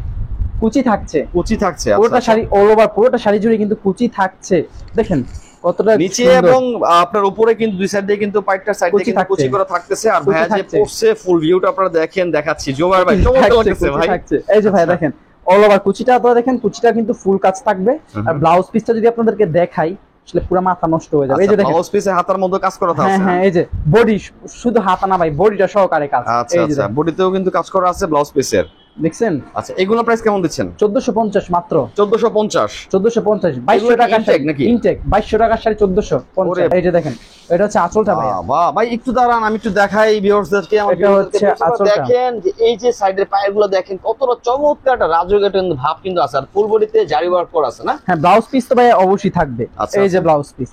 Speaker 1: কুচি থাকছে,
Speaker 2: কুচি থাকছে।
Speaker 1: পুরোটা শাড়ি অল ওভার, পুরোটা শাড়ি জুড়ে কিন্তু কুচি থাকছে। দেখেন কতটা
Speaker 2: নিচে এবং আপনার উপরে কিন্তু দুই সাইড দিয়ে কিন্তু পাইটটা সাইড দিয়ে কিন্তু কুচি করা থাকতেছে। আর ভাইয়া যে পরছে ফুল ভিউটা আপনারা দেখেন, দেখাচ্ছি জোবার ভাই, চমৎকার লাগতেছে ভাই।
Speaker 1: এই যে ভাইয়া দেখেন অল ওভার কুচিটা, আপনারা দেখেন কুচিটা কিন্তু ফুল কাজ থাকবে। আর ব্লাউজ পিসটা যদি আপনাদেরকে দেখাই, আসলে পুরো মাথা নষ্ট হয়ে যাবে। এই যে দেখেন
Speaker 2: ব্লাউজ পিসে হাতার মধ্যে কাজ করা আছে।
Speaker 1: হ্যাঁ হ্যাঁ, এই যে বডি, শুধু হাতা না ভাই, বডিটা সহকারে কাজ।
Speaker 2: আচ্ছা আচ্ছা, বডিতেও কিন্তু কাজ করা আছে ব্লাউজ পিসের,
Speaker 1: দেখছেন?
Speaker 2: আচ্ছা এগুলো প্রাইস কেমন দিচ্ছেন?
Speaker 1: 1450 মাত্র।
Speaker 2: 1450,
Speaker 1: 2200 টাকা
Speaker 2: ইনটেক নাকি?
Speaker 1: ইনটেক 2200 টাকার শাড়ি 1450। এই যে দেখেন, এটা হচ্ছে আঁচলটা ভাই।
Speaker 2: বাহ ভাই, একটু দাঁড়ান আমি একটু দেখাই ভিউয়ার্সদেরকে।
Speaker 1: এটা হচ্ছে আঁচলটা,
Speaker 2: দেখেন যে এই যে সাইডের পায়েগুলো দেখেন কতটা চমৎকার একটা রাজকীয় একটা ভাব কিন্তু আছে। আর ফুল বডিতে জারি ওয়ার্ক করা আছে না?
Speaker 1: হ্যাঁ, ব্লাউজ পিস তো ভাই অবশ্যই থাকবে। এই যে ব্লাউজ পিস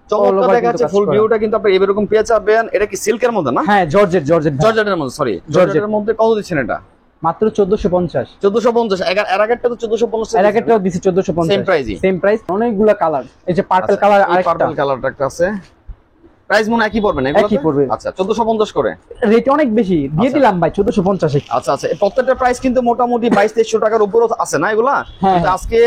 Speaker 2: চমৎকার দেখাচ্ছে, ফুল ভিউটা কিন্তু আপনি এরকম পেয়ে যাবেন। এটা কি সিল্কের মধ্যে না?
Speaker 1: হ্যাঁ, জর্জেটের
Speaker 2: মধ্যে, সরি জর্জেটের মধ্যে। কত দিচ্ছেন এটা?
Speaker 1: মাত্র 1450।
Speaker 2: 1450 এর আগেরটা তো 1450,
Speaker 1: এর আগেরটাও দিছি 1450,
Speaker 2: সেম প্রাইসই,
Speaker 1: সেম প্রাইস। অনেকগুলা কালার, এই যে পার্পল কালার, আরেকটা
Speaker 2: পার্পল কালারটা একটা আছে, প্রাইস মনে একই পড়বে না?
Speaker 1: একই পড়বে।
Speaker 2: আচ্ছা 1450 করে,
Speaker 1: রেট অনেক বেশি দিয়ে দিলাম ভাই 1450।
Speaker 2: আচ্ছা আচ্ছা, প্রত্যেকটা প্রাইস কিন্তু মোটামুটি 2200 টাকার উপরও আছে না এগুলা? কিন্তু আজকে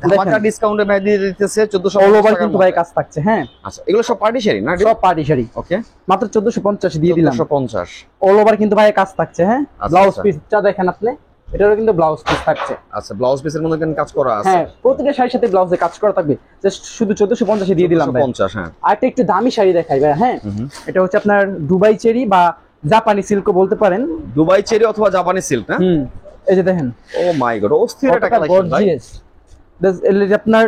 Speaker 2: ধামাকা ডিসকাউন্টে ভাই দিয়ে দিতেছে 1450
Speaker 1: অল ওভার কিন্তু ভাই কাজ থাকছে। হ্যাঁ
Speaker 2: আচ্ছা, এগুলো সব পার্টি শাড়ি না?
Speaker 1: সব পার্টি শাড়ি।
Speaker 2: ওকে,
Speaker 1: মাত্র 1450 দিয়ে দিলাম।
Speaker 2: 1450
Speaker 1: অল ওভার কিন্তু ভাই কাজ থাকছে। হ্যাঁ, ব্লাউজ পিসটা দেখেন আপনি, এটারও কিন্তু ব্লাউজ পিস থাকছে।
Speaker 2: আচ্ছা, ব্লাউজ পিসের মধ্যে কিন্তু কাজ করা আছে।
Speaker 1: হ্যাঁ, প্রত্যেকটা শাড়ির সাথে ব্লাউজে কাজ করা থাকবে। জাস্ট শুধু 1450 দিয়ে দিলাম ভাই।
Speaker 2: 1450। হ্যাঁ,
Speaker 1: আরেকটা একটু দামি শাড়ি দেখাই ভাই। হ্যাঁ, এটা হচ্ছে আপনার দুবাই চেরি বা জাপানি সিল্কও বলতে পারেন।
Speaker 2: দুবাই চেরি অথবা জাপানি সিল্ক না?
Speaker 1: এই যে দেখেন,
Speaker 2: ও মাই গড, অস্থির একটা কালেকশন ভাই।
Speaker 1: আপনার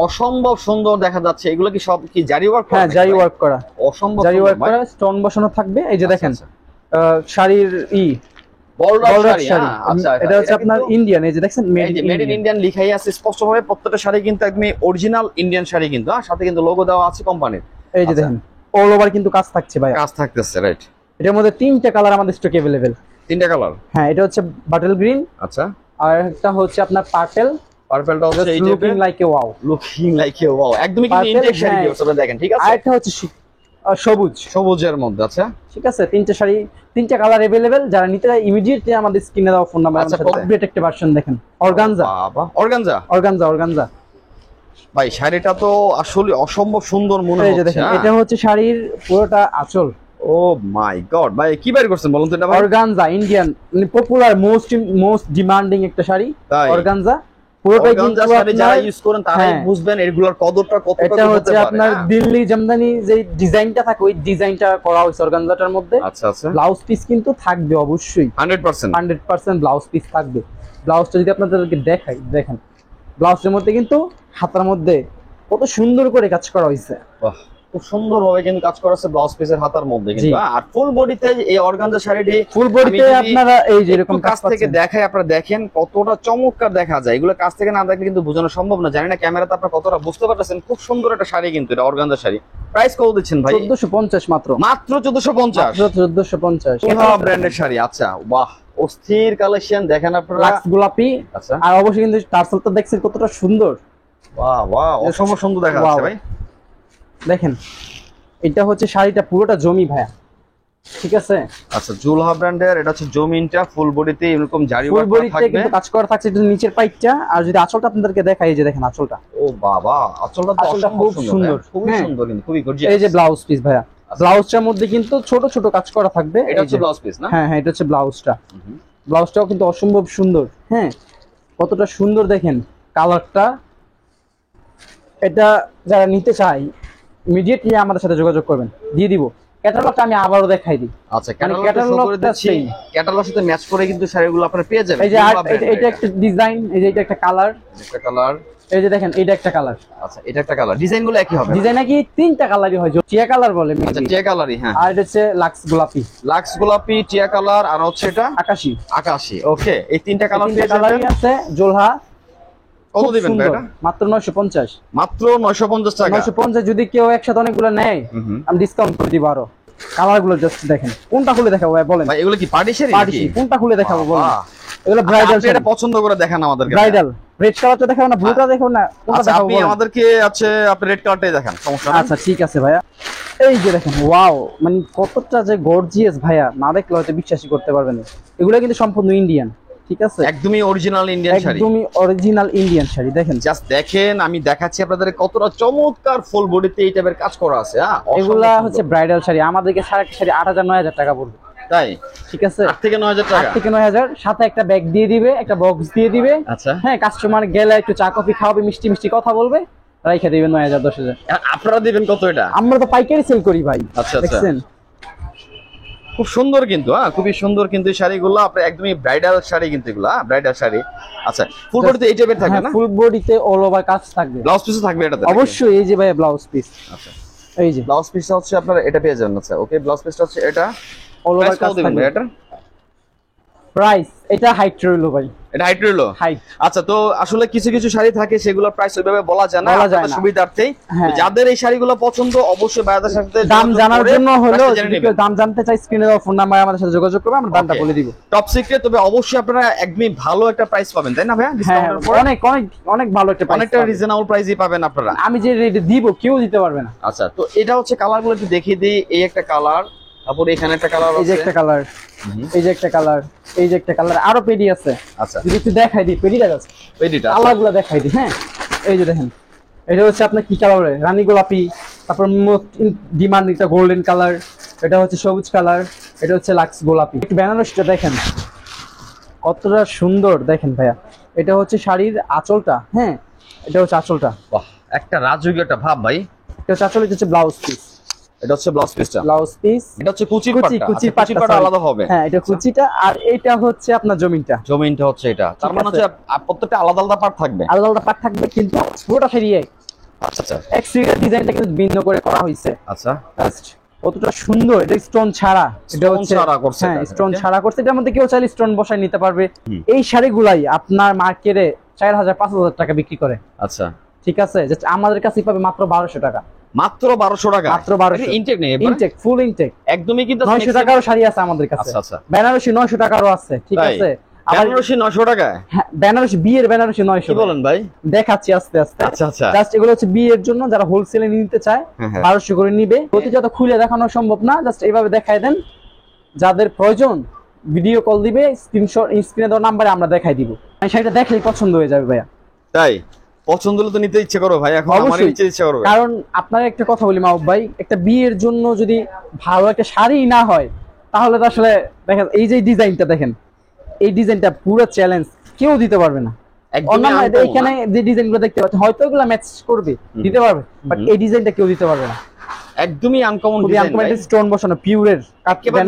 Speaker 2: অসম্ভব সুন্দর দেখা যাচ্ছে। এগুলো কি সব কি জারি ওয়ার্ক করা?
Speaker 1: হ্যাঁ, জারি ওয়ার্ক করা,
Speaker 2: অসম্ভব
Speaker 1: জারি ওয়ার্ক করা, স্টোন বসানো থাকবে। এই যে দেখেন শাড়ির
Speaker 2: শাড়ি। আচ্ছা,
Speaker 1: এটা হচ্ছে আপনার ইন্ডিয়ান। এই যে দেখছেন
Speaker 2: মেড ইন ইন্ডিয়ান লেখাই আছে স্পষ্টভাবে। প্রত্যেকটা শাড়ি কিন্তু একদম অরিজিনাল ইন্ডিয়ান শাড়ি কিন্তু, সাথে কিন্তু লোগো দেওয়া আছে কোম্পানির।
Speaker 1: এই যে দেখেন অল ওভার কিন্তু কাজ থাকছে ভাই,
Speaker 2: কাজ থাকতেছে। রাইট,
Speaker 1: এটার মধ্যে 3টা কালার আমাদের স্টক अवेलेबल।
Speaker 2: 3টা কালার?
Speaker 1: হ্যাঁ, এটা হচ্ছে বাটল গ্রিন,
Speaker 2: আচ্ছা,
Speaker 1: আর একটা হচ্ছে আপনার পার্পল।
Speaker 2: পার্পলটা হচ্ছে এই
Speaker 1: looking like a wow,
Speaker 2: looking like a wow, একদমই কিন্তু ইনটেক শাড়ি আপনারা দেখেন। ঠিক আছে,
Speaker 1: আর একটা হচ্ছে সবুজ,
Speaker 2: সবুজের মধ্যে। আচ্ছা
Speaker 1: ঠিক আছে, 3টা শাড়ি, 3টা কালার अवेलेबल। যারা নিতে চায় ইমিডিয়েটলি আমাদের স্ক্রিনে দেওয়া ফোন নাম্বার। আপডেট একটা ভার্সন দেখেন, অর্গানজা।
Speaker 2: বাবা, অর্গানজা,
Speaker 1: অর্গানজা, অর্গানজা
Speaker 2: ভাই। শাড়িটা তো আসলে অসম্ভব সুন্দর মনে
Speaker 1: হচ্ছে। দেখেন এটা হচ্ছে শাড়ির পুরোটা আঁচল।
Speaker 2: ও মাই গড ভাই, কি বের করছেন বলুন তো এটা ভাই?
Speaker 1: অর্গানজা ইন্ডিয়ান, মানে পপুলার মোস্ট ডিমান্ডিং একটা শাড়ি অর্গানজা।
Speaker 2: পুরোটাই কিন্তু শাড়ি যারা ইউজ করেন তারাই বুঝবেন এগুলোর কদরটা কতটা।
Speaker 1: এটা হচ্ছে আপনার দিল্লি জামদানি যে ডিজাইনটা থাকে, ওই ডিজাইনটা করা হয়েছে অর্গানজাটার মধ্যে।
Speaker 2: আচ্ছা আচ্ছা,
Speaker 1: ব্লাউজ পিস কিন্তু থাকবে অবশ্যই 100% ব্লাউজ পিস থাকবে। ব্লাউজটা যদি আপনাদেরকে দেখাই, দেখেন ব্লাউজের মধ্যে কিন্তু হাতার মধ্যে কত সুন্দর করে কাজ করা হয়েছে।
Speaker 2: বাহ, খুব সুন্দর ভাবে কিন্তু কাজ করা আছে ব্লাউজ পিসের হাতার মধ্যে কিন্তু। আর ফুল বডিতে এই অর্গানজা শাড়িটি,
Speaker 1: ফুল বডিতে আপনারা এই যে এরকম
Speaker 2: কাছ থেকে দেখাই, আপনারা দেখেন কতটা চমৎকার দেখা যায়। এগুলো কাছ থেকে না দেখলে কিন্তু বোঝানো সম্ভব না। জানি না ক্যামেরাতে আপনারা কতটা বুঝতে পারতেছেন। খুব সুন্দর একটা শাড়ি কিন্তু এটা অর্গানজা শাড়ি। প্রাইস কত দিচ্ছেন ভাই?
Speaker 1: 1450 মাত্র।
Speaker 2: মাত্র 1450?
Speaker 1: 1450
Speaker 2: সোহা ব্র্যান্ডের শাড়ি। আচ্ছা, বাহ, অস্থির কালেকশন দেখেন আপনারা।
Speaker 1: লাক্স গোলাপি।
Speaker 2: আচ্ছা,
Speaker 1: আর অবশ্যই কিন্তু টার্সেলটা দেখছেন কতটা সুন্দর।
Speaker 2: বাহ বাহ, অসম্ভব সুন্দর দেখা যাচ্ছে ভাই।
Speaker 1: দেখেন এটা হচ্ছে শাড়িটা পুরোটা জমি ভাইয়া, ঠিক আছে?
Speaker 2: আচ্ছা, জুলহা ব্র্যান্ডের, এটা হচ্ছে জমিনটা ফুল বডিতে এরকম জারি ওয়ার্ক করা থাকবে। ফুল বডিতে
Speaker 1: কিন্তু কাজ করা থাকছে একটু নিচের পাইটটা। আর যদি আঁচলটা আপনাদেরকে দেখাই, এই যে দেখেন আঁচলটা।
Speaker 2: ও বাবা, আঁচলটা তো
Speaker 1: খুব সুন্দর,
Speaker 2: খুবই সুন্দর কিন্তু খুবই গর্জিয়াস।
Speaker 1: এই যে ব্লাউজ পিস ভাইয়া, ব্লাউজটার মধ্যে কিন্তু ছোট ছোট কাজ করা থাকবে।
Speaker 2: এটা হচ্ছে ব্লাউজ পিস না?
Speaker 1: হ্যাঁ হ্যাঁ, এটা হচ্ছে ব্লাউজটা। ব্লাউজটাও কিন্তু অসম্ভব সুন্দর। হ্যাঁ, কতটা সুন্দর দেখেন কালারটা। এটা যারা নিতে চায় ইমিডিয়েটলি আমাদের সাথে যোগাযোগ করবেন, দিয়ে দিব। ক্যাটালগটা আমি আবারও দেখাই দিই।
Speaker 2: আচ্ছা, ক্যাটালগের সাথে ম্যাচ করে কিন্তু শাড়িগুলো আপনারা পেয়ে যাবেন।
Speaker 1: এই যে এটা একটা ডিজাইন, এই যে এটা একটা কালার, এই যে দেখেন এটা একটা কালার।
Speaker 2: আচ্ছা, এটা একটা কালার। ডিজাইনগুলো একই হবে?
Speaker 1: ডিজাইন নাকি তিনটা কালারই হয়, টিয়া কালার বলে।
Speaker 2: আচ্ছা, টিয়া কালারই। হ্যাঁ,
Speaker 1: আর এটা হচ্ছে লাক্স গোলাপি,
Speaker 2: টিয়া কালার, আর হচ্ছে এটা আকাশী। ওকে, এই তিনটা কালার পেয়ে যাবেন।
Speaker 1: আছে জোলহা।
Speaker 2: কত দিবেন ভাই এটা?
Speaker 1: মাত্র 950।
Speaker 2: মাত্র 950 টাকা।
Speaker 1: 950 যদি কেউ একসাথে অনেকগুলো নেয় আমি ডিসকাউন্ট করে দিব আরো। কালারগুলো জাস্ট দেখেন, কোনটা খুলে দেখাবো ভাই বলেন?
Speaker 2: ভাই এগুলো কি পার্টি শাড়ি নাকি?
Speaker 1: কোনটা খুলে দেখাবো বলেন? এগুলো ব্রাইডাল শাড়ি।
Speaker 2: এটা পছন্দ করে দেখান আমাদেরকে।
Speaker 1: ব্রাইডাল রেড কালারটা দেখাও না, ব্লুটা দেখাও না, কোনটা দেখাবো?
Speaker 2: আপনি আমাদেরকে আপনি রেড কালারটাই দেখান, সমস্যা নেই।
Speaker 1: আচ্ছা ঠিক আছে ভাইয়া। এই যে দেখেন, ওয়াও, মানে কতটা যে গর্জিয়াস ভাইয়া, না দেখলে হয়তো বিশ্বাসই করতে পারবেন না। এগুলো কিন্তু সম্পূর্ণ ইন্ডিয়ান, ঠিক আছে?
Speaker 2: একদমই অরিজিনাল ইন্ডিয়ান শাড়ি।
Speaker 1: একদমই অরিজিনাল ইন্ডিয়ান শাড়ি। দেখেন,
Speaker 2: জাস্ট দেখেন, আমি দেখাচ্ছি আপনাদের কতটা চমৎকার ফুল বডিতে এই টাইপের কাজ করা আছে। হ্যাঁ,
Speaker 1: এগুলা হচ্ছে ব্রাইডাল শাড়ি। আমাদেরকে সারা শাড়ি 8000-9000 টাকা পড়বে।
Speaker 2: তাই?
Speaker 1: ঠিক আছে,
Speaker 2: 8 থেকে 9000 টাকা।
Speaker 1: 8 থেকে 9000, সাথে একটা ব্যাগ দিয়ে দিবে, একটা বক্স দিয়ে দিবে।
Speaker 2: আচ্ছা,
Speaker 1: হ্যাঁ, কাস্টমার গেলে একটু চা কফি খাওয়াবে, মিষ্টি মিষ্টি কথা বলবে, রাইখা দিবেন 9000-10000।
Speaker 2: আপনারা দিবেন কত এটা?
Speaker 1: আমরা তো পাইকারি সেল করি ভাই।
Speaker 2: আচ্ছা,
Speaker 1: দেখছেন
Speaker 2: খুব সুন্দর কিন্তু। হ্যাঁ, খুবই সুন্দর কিন্তু শাড়িগুলো। আপনার একদমই ব্রাইডাল শাড়ি কিন্তু এগুলো। হ্যাঁ, ব্রাইডাল শাড়ি। আচ্ছা, ফুল বডিতে এই টাইপের থাকবে না?
Speaker 1: ফুল বডিতে অল ওভার কাজ থাকবে।
Speaker 2: ব্লাউজ পিসও থাকবে এটাতে?
Speaker 1: অবশ্যই। এই যে ভাই ব্লাউজ পিস।
Speaker 2: আচ্ছা,
Speaker 1: এই যে
Speaker 2: ব্লাউজ পিসটা হচ্ছে আপনারা এটা পেয়ে যাবেন। আচ্ছা, ওকে, ব্লাউজ পিসটা হচ্ছে এটা।
Speaker 1: অল ওভার কাজ থাকবে।
Speaker 2: এটা
Speaker 1: প্রাইস এটা হাইট রইলো ভাই।
Speaker 2: এটা হাইট রইলো?
Speaker 1: হাইট।
Speaker 2: আচ্ছা, তো আসলে কিছু কিছু শাড়ি থাকে সেগুলোর প্রাইস ওইভাবে বলা যায় না, আপনাদের সুবিধার্থেই। যাদের এই শাড়িগুলো পছন্দ অবশ্যই ভাইয়াদের সাথে
Speaker 1: দাম জানার জন্য হলো, যদি কেউ দাম জানতে চায় স্ক্রিনে দেওয়া ফোন নাম্বারে আমাদের সাথে যোগাযোগ করবে, আমরা দামটা বলে দিব।
Speaker 2: টপ সিক্রেট, তবে অবশ্যই আপনারা একদমই ভালো একটা প্রাইস পাবেন, তাই না ভাইয়া? ডিসকাউন্টের পর
Speaker 1: অনেক অনেক অনেক ভালো একটা প্রাইস,
Speaker 2: অনেকটা রিজনেবল প্রাইসই পাবেন আপনারা।
Speaker 1: আমি যে রেট দিব কেউ দিতে পারবে না।
Speaker 2: আচ্ছা, তো এটা হচ্ছে কালারগুলো একটু দেখিয়ে দিই। এই একটা কালার, তারপর এখানে একটা কালার আছে,
Speaker 1: এই যে একটা কালার, এই যে একটা কালার, এই যে একটা কালার, আরো পেডি আছে।
Speaker 2: আচ্ছা,
Speaker 1: যদি একটু দেখাই দিই পেডিটা আছে,
Speaker 2: পেডিটা
Speaker 1: কালারগুলো দেখাই দিই। হ্যাঁ, এই যে দেখেন, এটা হচ্ছে আপনার কি কালার? রানী গোলাপি, তারপর মোস্ট ডিমান্ড এটা গোল্ডেন কালার, এটা হচ্ছে সবুজ কালার, এটা হচ্ছে লাক্স গোলাপি। একটু বেনারসিটা দেখেন কতটা সুন্দর। দেখেন ভাইয়া, এটা হচ্ছে শাড়ির আঁচলটা। হ্যাঁ, এটা হচ্ছে আঁচলটা।
Speaker 2: বাহ, একটা রাজকীয় একটা ভাব ভাই।
Speaker 1: এটা হচ্ছে আঁচল, এটা হচ্ছে ব্লাউজ পিস।
Speaker 2: এটা হচ্ছে ব্লাউজ পিসটা।
Speaker 1: ব্লাউজ পিস,
Speaker 2: এটা হচ্ছে কুচির পাটটা আলাদা হবে।
Speaker 1: হ্যাঁ, এটা কুচিটা, আর এটা হচ্ছে আপনার জমিনটা
Speaker 2: হচ্ছে এটা। তার মানে হচ্ছে প্রত্যেকটা আলাদা আলাদা পার্ট থাকবে,
Speaker 1: আলাদা আলাদা পার্ট থাকবে, কিন্তু পুরোটা শাড়ি এক।
Speaker 2: আচ্ছা আচ্ছা,
Speaker 1: এক্সটেরিয়র ডিজাইনটা কিন্তু ভিন্ন করে করা হয়েছে।
Speaker 2: আচ্ছা,
Speaker 1: কতটা সুন্দর। এটা স্টোন ছাড়া, এটা হচ্ছে হ্যাঁ স্টোন ছাড়া করছে। এটার মধ্যে কেউ চাইলে স্টোন বসায় নিতে পারবে। এই শাড়িগুলাই আপনার মার্কেটে 4000-5000 টাকা বিক্রি করে।
Speaker 2: আচ্ছা,
Speaker 1: ঠিক আছে, জাস্ট আমাদের কাছে পাবে মাত্র 1200 টাকা।
Speaker 2: মাত্র 1200 টাকা?
Speaker 1: মাত্র 1200।
Speaker 2: ইনটেক নেই,
Speaker 1: ইনটেক, ফুল ইনটেক
Speaker 2: একদমই। কিন্তু
Speaker 1: 900 টাকারও শাড়ি আছে আমাদের কাছে।
Speaker 2: আচ্ছা আচ্ছা,
Speaker 1: বেনারসি 900 টাকারও আছে। ঠিক আছে,
Speaker 2: বেনারসি 900 টাকা?
Speaker 1: হ্যাঁ, বেনারসি, বিয়ের বেনারসি 900।
Speaker 2: কি বলেন ভাই?
Speaker 1: দেখাচ্ছি আস্তে আস্তে।
Speaker 2: আচ্ছা আচ্ছা,
Speaker 1: জাস্ট এগুলো হচ্ছে বিয়ের জন্য, যারা হোলসেলে নিতে চায় 1200 করে নিবে। প্রতিটা তো খুলে দেখানো সম্ভব না, জাস্ট এইভাবে দেখায় দেন। যাদের প্রয়োজন ভিডিও কল দিবে, স্ক্রিনশট স্ক্রিনে দেওয়া নম্বরে আমরা দেখাই দিব। আমি শাড়িটা দেখলেই পছন্দ হয়ে যাবে ভাইয়া।
Speaker 2: তাই? পছন্দ হলে তো নিতে ইচ্ছে করো ভাই, এখন আমারও ইচ্ছে করবে।
Speaker 1: কারণ আপনার একটা কথা বলি মাহবুব ভাই, একটা বিয়ের জন্য যদি ভালো একটা শাড়ি না হয়, তাহলে তো আসলে দেখেন, এই যে ডিজাইনটা দেখেন, এই ডিজাইনটা পুরো চ্যালেঞ্জ, কেউ দিতে পারবে না। অন্যান্য এখানে যে ডিজাইনগুলো দেখতে পাচ্ছেন হয়তো এগুলো ম্যাচ করবে, দিতে পারবে, বাট এই ডিজাইনটা কেউ দিতে পারবে না।
Speaker 2: একদমই আনকমন ডিজাইন ভাই।
Speaker 1: স্টোন বসানো পিওরের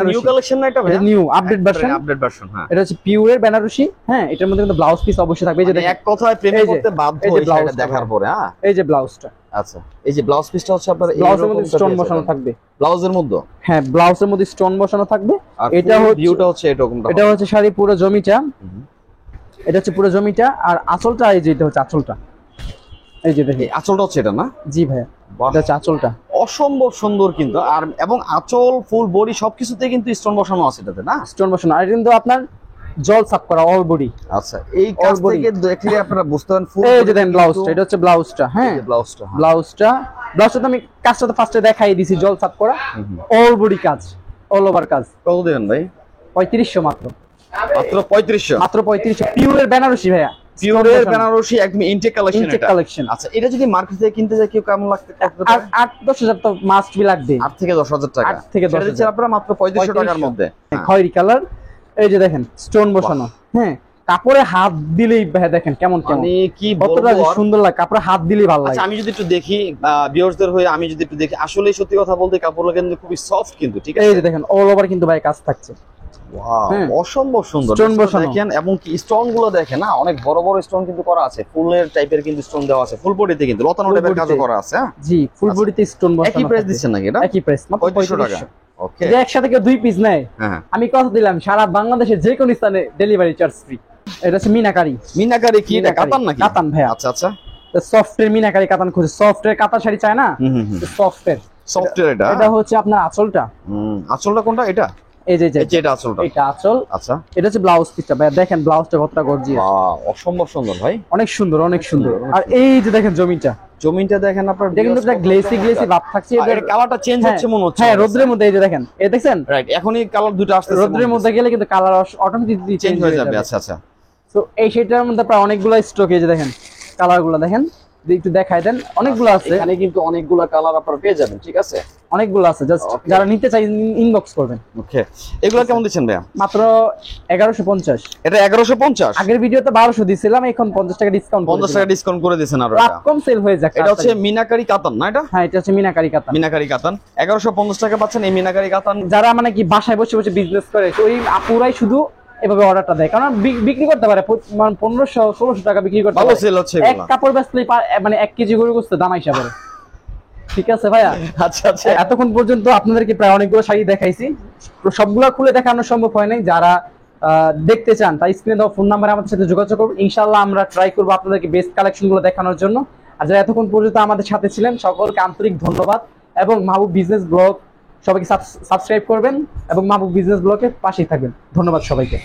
Speaker 2: নিউ কালেকশন না এটা ভাই?
Speaker 1: New update version.
Speaker 2: হ্যাঁ,
Speaker 1: এটা হচ্ছে পিওরের বেনারসি। হ্যাঁ, এটার মধ্যে কিন্তু ব্লাউজ পিস অবশ্যই থাকবে। এই যে
Speaker 2: এক কথায় প্রেমে করতে বাধ্য এই শাড়িটা দেখার পরে। হ্যাঁ,
Speaker 1: এই যে ব্লাউজটা।
Speaker 2: আচ্ছা, এই যে ব্লাউজ পিসটা হচ্ছে আপনার
Speaker 1: ব্লাউজের মধ্যে স্টোন বসানো থাকবে।
Speaker 2: ব্লাউজের মধ্যে?
Speaker 1: হ্যাঁ, ব্লাউজের মধ্যে স্টোন বসানো থাকবে।
Speaker 2: এটা হচ্ছে ভিউটা হচ্ছে এরকমটা।
Speaker 1: এটা হচ্ছে শাড়ি পুরো জমিটা। এটা হচ্ছে পুরো জমিটা, আর আঁচলটা এই যে এটা হচ্ছে আঁচলটা। এই যে দেখি
Speaker 2: আঁচলটা হচ্ছে এটা না?
Speaker 1: জি ভাইয়া, এটা হচ্ছে আঁচলটা।
Speaker 2: অসম্ভব সুন্দর কিন্তু। আর এবং আঁচল, ফুল বডি সবকিছুতে কিন্তু স্টোন বসানো আছে এটাতে না?
Speaker 1: স্টোন বসানো, আর কিন্তু আপনার জল সাফ করা অল বডি।
Speaker 2: আচ্ছা, এই কাজ থেকে দেখলে আপনারা বুঝতে পারেন। ফুল
Speaker 1: এই যে দেন ব্লাউজটা, এটা হচ্ছে ব্লাউজটা। হ্যাঁ, ব্লাউজটা তো আমি কাজটা তো ফার্স্টে দেখাই দিছি, জল সাফ করা অল বডি কাজ, অল ওভার কাজ।
Speaker 2: কত দেবেন ভাই?
Speaker 1: 3500 মাত্র।
Speaker 2: মাত্র 3500?
Speaker 1: মাত্র 3500। পিওরের বেনারসি ভাইয়া,
Speaker 2: পিওরের বেনারসি, একদম ইনটেক কালেকশন।
Speaker 1: Intact collection.
Speaker 2: আচ্ছা, এটা যদি মার্কেট থেকে কিনতে যায় কেউ কেমন লাগতে?
Speaker 1: 8-10 হাজার তো মাস্ট বি লাগবে।
Speaker 2: 8 থেকে 10 হাজার টাকা।
Speaker 1: 8 থেকে 10 হাজার
Speaker 2: আপনারা মাত্র 3500 টাকার মধ্যে।
Speaker 1: খয়েরি কালার। এই যে দেখেন স্টোন বসানো, হ্যাঁ কাপড়ে হাত দিলেই ভাই দেখেন কেমন কেমন
Speaker 2: মানে কি
Speaker 1: কতটা
Speaker 2: বলবো আর।
Speaker 1: সুন্দর লাগে, কাপড়ে হাত দিলেই ভালো লাগে।
Speaker 2: আচ্ছা আমি যদি একটু দেখি ভিউয়ার্সদের হয়ে আমি যদি একটু দেখি, আসলে সত্যি কথা বলতে কাপড়গুলো কিন্তু খুবই সফট কিন্তু, ঠিক
Speaker 1: এই
Speaker 2: আছে?
Speaker 1: যে দেখেন অল ওভার কিন্তু ভাই কাজ থাকছে।
Speaker 2: ওয়াও,
Speaker 1: হ্যাঁ।
Speaker 2: অসম্ভব সুন্দর
Speaker 1: Stone বসানো।
Speaker 2: দেখেন, এবং কি স্টোন গুলো দেখেন না, অনেক বড় বড় স্টোন কিন্তু করা আছে, ফুলের টাইপের কিন্তু স্টোন দেওয়া আছে, ফুল বডিতে কিন্তু লতানো
Speaker 1: Full
Speaker 2: টাইপের
Speaker 1: body
Speaker 2: কাজও
Speaker 1: তে।
Speaker 2: করা আছে। হ্যাঁ,
Speaker 1: জি ফুল
Speaker 2: আচ্ছা।
Speaker 1: বডিতে স্টোন বসানো।
Speaker 2: একই প্রাইস
Speaker 1: থাকে।
Speaker 2: দিচ্ছেন নাকি এটা?
Speaker 1: একই প্রাইস মাত্র
Speaker 2: 3500 টাকা।
Speaker 1: 3500।
Speaker 2: ওকে,
Speaker 1: যদি একসাথে কেউ 2 পিস নেয়,
Speaker 2: হ্যাঁ
Speaker 1: আমি কথা দিলাম সারা বাংলাদেশের যে কোনো স্থানে ডেলিভারি চার্জ ফ্রি। এটা হচ্ছে মিনাকারি।
Speaker 2: মিনাকারি কি এটা?
Speaker 1: মিনাকারি।
Speaker 2: কাতান নাকি?
Speaker 1: কাতান ভাইয়া।
Speaker 2: আচ্ছা আচ্ছা,
Speaker 1: সফটের মিনাকারি কাতান খুঁজে, সফটের কাতান শাড়ি চায় না, সফটের।
Speaker 2: সফটওয়্যার এটা।
Speaker 1: এটা হচ্ছে আপনার আঁচলটা,
Speaker 2: আঁচলটা কোনটা এটা?
Speaker 1: এই যে
Speaker 2: এই যে এটা আঁচলটা।
Speaker 1: এটা আঁচল।
Speaker 2: আচ্ছা,
Speaker 1: এটা হচ্ছে ব্লাউজ পিসটা ভাইয়া, দেখেন ব্লাউজটা কতটা গর্জিয়াস,
Speaker 2: বাহ, অসম্ভব সুন্দর ভাই।
Speaker 1: অনেক সুন্দর অনেক সুন্দর। আর এই যে দেখেন জমিটা,
Speaker 2: জমিটা দেখেন আপনার,
Speaker 1: দেখেন তো গ্লেসি গ্লেসি ভাব থাকছে।
Speaker 2: এর কালারটা চেঞ্জ হচ্ছে মনে হচ্ছে।
Speaker 1: হ্যাঁ রোদ্রের মধ্যে এই যে দেখেন, এই দেখছেন
Speaker 2: রাইট, এখনই কালার দুটো আসছে,
Speaker 1: রোদ্রের মধ্যে গেলে কিন্তু কালার অটোমেটিকলি
Speaker 2: চেঞ্জ হয়ে যাবে। আচ্ছা আচ্ছা,
Speaker 1: তো এই সেটার মধ্যে প্রায় অনেকগুলো স্টক, এই যে দেখেন কালারগুলো দেখেন, যদি একটু দেখাই দেন, অনেকগুলো আছে
Speaker 2: এখানে কিন্তু অনেকগুলো কালার আপনারা পেয়ে যাবেন, ঠিক আছে?
Speaker 1: অনেকগুলো আছে, জাস্ট
Speaker 2: Okay.
Speaker 1: যারা নিতে চাই ইনবক্স করবেন।
Speaker 2: ওকে, এগুলো কেমন দিচ্ছেন ভাইয়া?
Speaker 1: মাত্র 1150।
Speaker 2: এটা 1150।
Speaker 1: আগের ভিডিওতে 1200 দিছিলাম, এখন 50 টাকা ডিসকাউন্ট
Speaker 2: 50 টাকা ডিসকাউন্ট করে দিয়েছেন আরো।
Speaker 1: রাত কম সেল হয়ে যাক।
Speaker 2: এটা হচ্ছে মিনাকারি কাতান না এটা?
Speaker 1: হ্যাঁ এটা হচ্ছে মিনাকারি কাতান।
Speaker 2: মিনাকারি কাতান 1150 টাকা পাচ্ছেন এই মিনাকারি কাতান।
Speaker 1: যারা মানে কি বাসায় বসে বসে বিজনেস করে, তো ওই আপুরাই শুধু এভাবে অর্ডারটা দেয়, কারণ বিক্রি করতে পারে মানে 1500-1600 টাকা বিক্রি করতে
Speaker 2: ভালো
Speaker 1: পারে।
Speaker 2: সেল হচ্ছে
Speaker 1: এক
Speaker 2: এগুলো।
Speaker 1: কাপড় বেচলেই মানে 1 কেজি গরু গোস্ত দাম আইসা পড়ে। ঠিক আছে ভাইয়া,
Speaker 2: আচ্ছা আচ্ছা,
Speaker 1: এতক্ষণ পর্যন্ত আপনাদেরকে প্রায় অনেকগুলো শাড়ি দেখাইছি, সবগুলো খুলে দেখানো সম্ভব হয় নাই। যারা দেখতে চান তাই স্ক্রিনে দেওয়া ফোন নাম্বারে আমাদের সাথে যোগাযোগ করুন, ইনশাআল্লাহ আমরা ট্রাই করবো আপনাদেরকে বেস্ট কালেকশন গুলো দেখানোর জন্য। আর যারা এতক্ষণ পর্যন্ত আমাদের সাথে ছিলেন সকলকে আন্তরিক ধন্যবাদ, এবং মাহবুব বিজনেস ব্লগ সবাইকে সাবস্ক্রাইব করবেন এবং মাহবুব বিজনেস ব্লগের পাশেই থাকবেন। ধন্যবাদ সবাইকে।